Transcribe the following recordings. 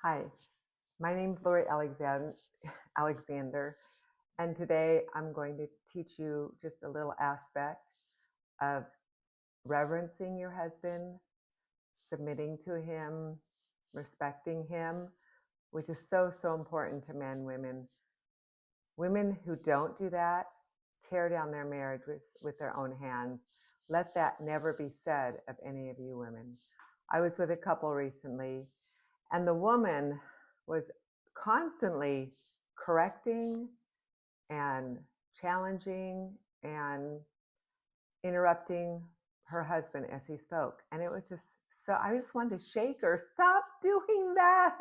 Hi, my name is Lori Alexander, and today I'm going to teach you just a little aspect of reverencing your husband, submitting to him, respecting him, which is so important to men, women. Women who don't do that tear down their marriage with their own hands. Let that never be said of any of you women. I was with a couple recently, and the woman was constantly correcting and challenging and interrupting her husband as he spoke. And it was just so, I just wanted to shake her, stop doing that.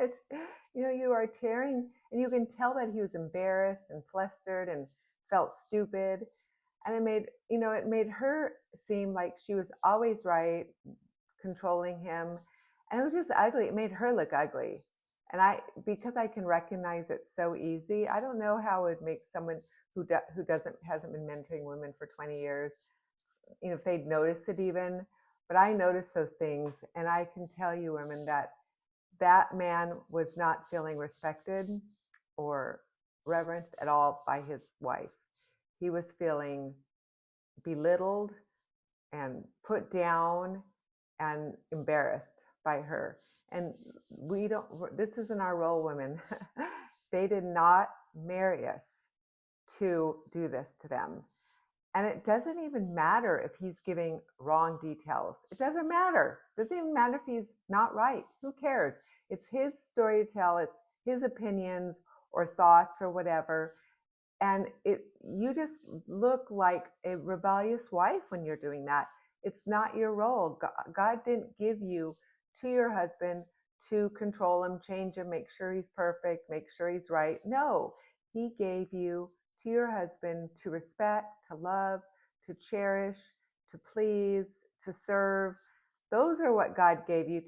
You are tearing, and you can tell that he was embarrassed and flustered and felt stupid. And it made her seem like she was always right, controlling him. And it was just ugly. It made her look ugly. And because I can recognize it so easy, I don't know how it would make someone who hasn't been mentoring women for 20 years, if they'd notice it even. But I notice those things, and I can tell you, women, that that man was not feeling respected or reverenced at all by his wife. He was feeling belittled and put down and embarrassed by her. And we don't, this isn't our role, women. They did not marry us to do this to them. And it doesn't even matter if he's giving wrong details. It doesn't matter. It doesn't even matter if he's not right. Who cares? It's his story to tell. It's his opinions or thoughts or whatever. And you just look like a rebellious wife when you're doing that. It's not your role. God didn't give you to your husband to control him, change him, make sure he's perfect, make sure he's right. No, he gave you to your husband to respect, to love, to cherish, to please, to serve. Those are what God gave you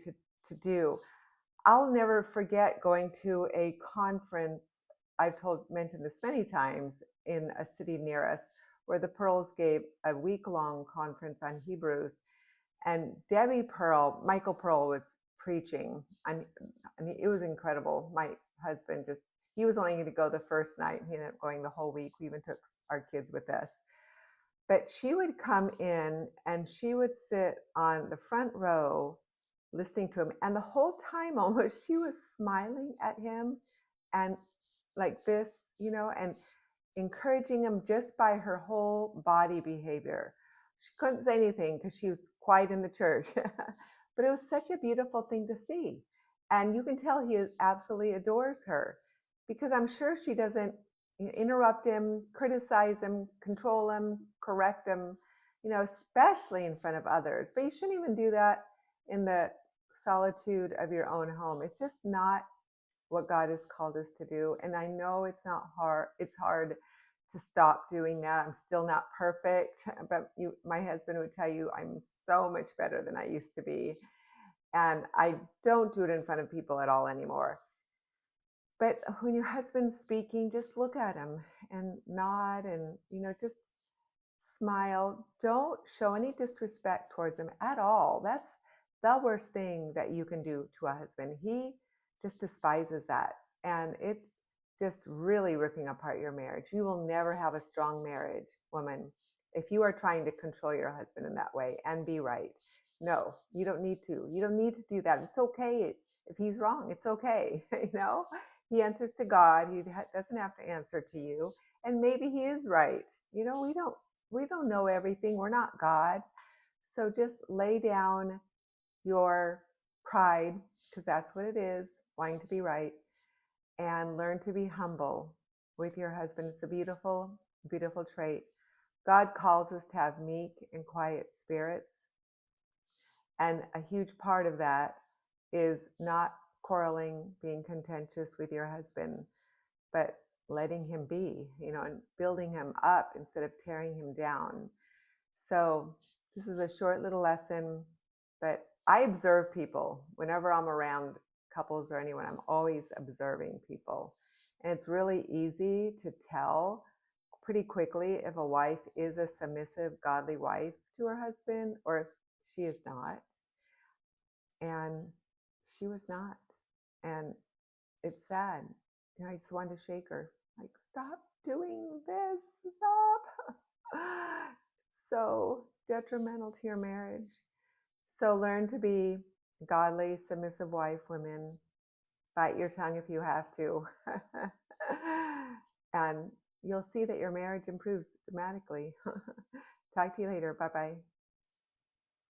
to do. I'll never forget going to a conference. Mentioned this many times, in a city near us, where the Pearls gave a week-long conference on Hebrews, and Michael Pearl was preaching. I mean, it was incredible. My husband he was only going to go the first night. He ended up going the whole week. We even took our kids with us. But she would come in and she would sit on the front row listening to him. And the whole time almost she was smiling at him and like this, and encouraging him just by her whole body behavior. She couldn't say anything because she was quiet in the church. But it was such a beautiful thing to see. And you can tell he absolutely adores her, because I'm sure she doesn't interrupt him, criticize him, control him, correct him, especially in front of others. But you shouldn't even do that in the solitude of your own home. It's just not what God has called us to do. And I know it's hard to stop doing that. I'm still not perfect, but my husband would tell you I'm so much better than I used to be. And I don't do it in front of people at all anymore. But when your husband's speaking, just look at him and nod and, just smile. Don't show any disrespect towards him at all. That's the worst thing that you can do to a husband. He just despises that. And it's just really ripping apart your marriage. You will never have a strong marriage, woman, if you are trying to control your husband in that way and be right. No, you don't need to. You don't need to do that. It's okay if he's wrong. It's okay. He answers to God. He doesn't have to answer to you. And maybe he is right. We don't know everything. We're not God. So just lay down your pride, because that's what it is, wanting to be right, and learn to be humble with your husband. It's a beautiful, beautiful trait. God calls us to have meek and quiet spirits. And a huge part of that is not quarreling, being contentious with your husband, but letting him be, and building him up instead of tearing him down. So this is a short little lesson, but I observe people whenever I'm around couples or anyone. I'm always observing people. And it's really easy to tell pretty quickly if a wife is a submissive, godly wife to her husband, or if she is not. And she was not. And it's sad. I just wanted to shake her. Like, stop doing this. Stop. So detrimental to your marriage. So learn to be godly, submissive wife, women. Bite your tongue if you have to. And you'll see that your marriage improves dramatically. Talk to you later. Bye bye.